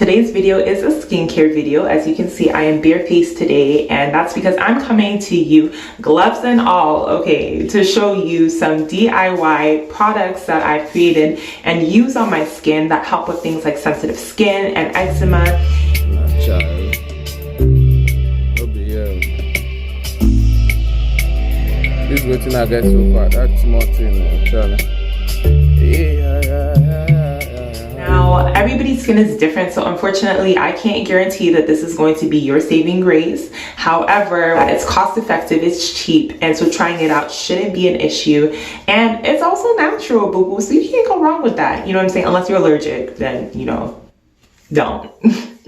Today's video is a skincare video. As you can see, I am barefaced today, and that's because I'm coming to you, gloves and all, okay, to show you some DIY products that I've created and use on my skin that help with things like sensitive skin and eczema. This is what I get so far. That's more thing, Charlie. Now, everybody's skin is different, so unfortunately, I can't guarantee that this is going to be your saving grace. However, it's cost effective, it's cheap, and so trying it out shouldn't be an issue. And it's also natural, boo-boo, so you can't go wrong with that. You know what I'm saying? Unless you're allergic, then, you know, don't.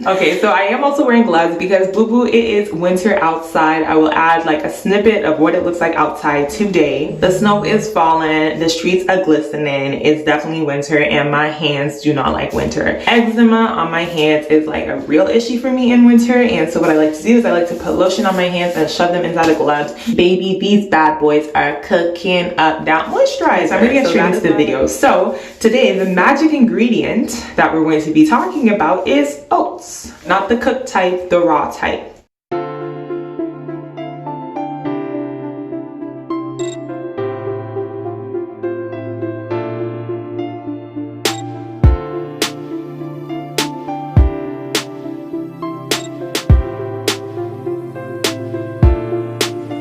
Okay, so I am also wearing gloves because boo-boo, it is winter outside. I will add like a snippet of what it looks like outside today. The snow is falling, the streets are glistening. It's definitely winter and my hands do not like winter. Eczema on my hands is like a real issue for me in winter, and so what I like to do is I like to put lotion on my hands and shove them inside of gloves. Baby, these bad boys are cooking up that moisturizer. I'm gonna get straight into the video. So today, the magic ingredient that we're going to be talking about is oats. Not the cooked type, the raw type.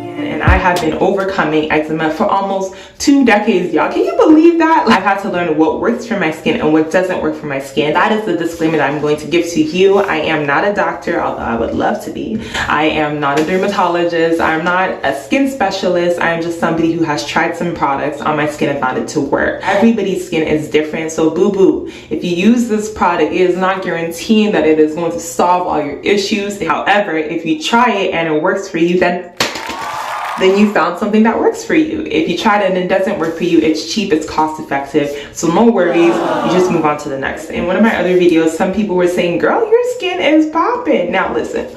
And I have been overcoming eczema for almost 2 decades, y'all. Can you believe that? I've had to learn what works for my skin and what doesn't work for my skin. That is the disclaimer that I'm going to give to you. I am not a doctor, although I would love to be. I am not a dermatologist. I'm not a skin specialist. I am just somebody who has tried some products on my skin and found it to work. Everybody's skin is different, so boo-boo, if you use this product, it is not guaranteeing that it is going to solve all your issues. However, if you try it and it works for you, then you found something that works for you. If you tried it and it doesn't work for you, it's cheap, it's cost effective, so no worries, you just move on to the next. In one of my other videos, some people were saying, girl, your skin is popping. Now listen,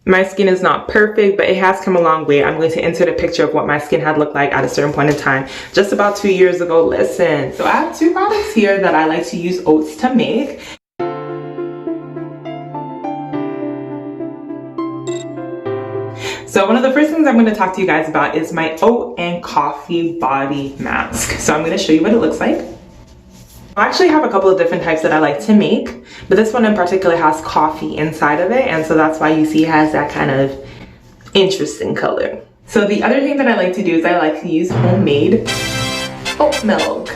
my skin is not perfect, but it has come a long way. I'm going to insert a picture of what my skin had looked like at a certain point in time, just about 2 years ago. Listen, so I have 2 products here that I like to use oats to make. So one of the first things I'm going to talk to you guys about is my oat and coffee body mask. So I'm going to show you what it looks like. I actually have a couple of different types that I like to make, but this one in particular has coffee inside of it, and so that's why you see it has that kind of interesting color. So the other thing that I like to do is I like to use homemade oat milk.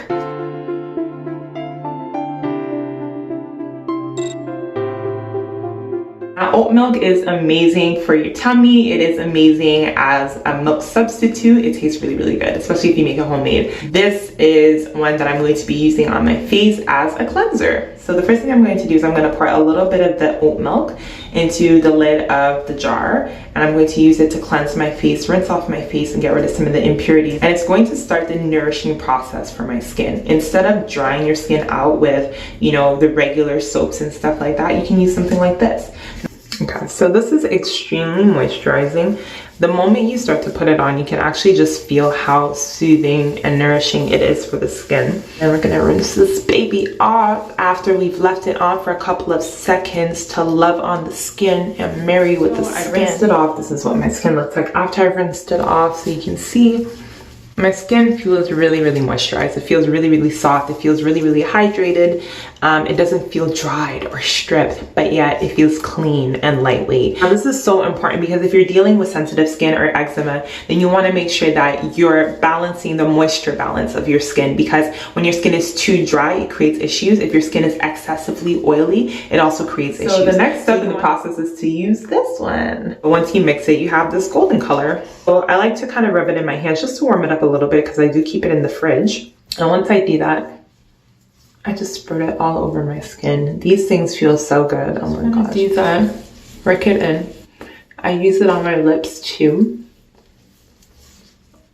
Oat milk is amazing for your tummy. It is amazing as a milk substitute. It tastes really, really good, especially if you make it homemade. This is one that I'm going to be using on my face as a cleanser. So the first thing I'm going to do is I'm going to pour a little bit of the oat milk into the lid of the jar, and I'm going to use it to cleanse my face, rinse off my face, and get rid of some of the impurities. And it's going to start the nourishing process for my skin. Instead of drying your skin out with, you know, the regular soaps and stuff like that, you can use something like this. Okay, so this is extremely moisturizing. The moment you start to put it on, you can actually just feel how soothing and nourishing it is for the skin. And we're gonna rinse this baby off after we've left it on for a couple of seconds to love on the skin and marry with the skin. I rinsed it off. This is what my skin looks like after I've rinsed it off, so you can see. My skin feels really, really moisturized. It feels really, really soft. It feels really, really hydrated. It doesn't feel dried or stripped, but yet it feels clean and lightweight. Now, this is so important because if you're dealing with sensitive skin or eczema, then you want to make sure that you're balancing the moisture balance of your skin, because when your skin is too dry, it creates issues. If your skin is excessively oily, it also creates issues. So the next step in the process is to use this one. Once you mix it, you have this golden color. So I like to kind of rub it in my hands just to warm it up a little bit because I do keep it in the fridge. And once I do that, I just spread it all over my skin. These things feel so good. Oh my gosh. Do that, work it in. I use it on my lips too,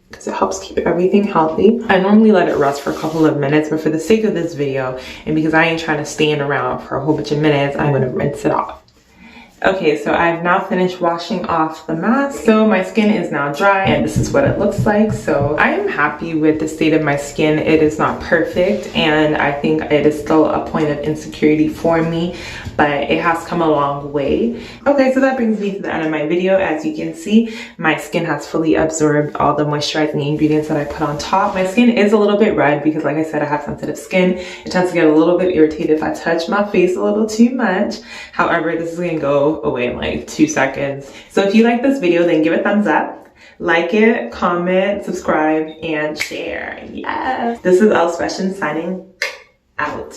because it helps keep everything healthy. I normally let it rest for a couple of minutes, but for the sake of this video, and because I ain't trying to stand around for a whole bunch of minutes, I'm gonna rinse it off. Okay, so I've now finished washing off the mask. So my skin is now dry and this is what it looks like. So I am happy with the state of my skin. It is not perfect and I think it is still a point of insecurity for me, but it has come a long way. Okay, so that brings me to the end of my video. As you can see, my skin has fully absorbed all the moisturizing ingredients that I put on top. My skin is a little bit red because, like I said, I have sensitive skin. It tends to get a little bit irritated if I touch my face a little too much. However, this is gonna go away in like 2 seconds. So if you like this video, then give it a thumbs up, like it, comment, subscribe, and share. Yes. This is Elle Special signing out.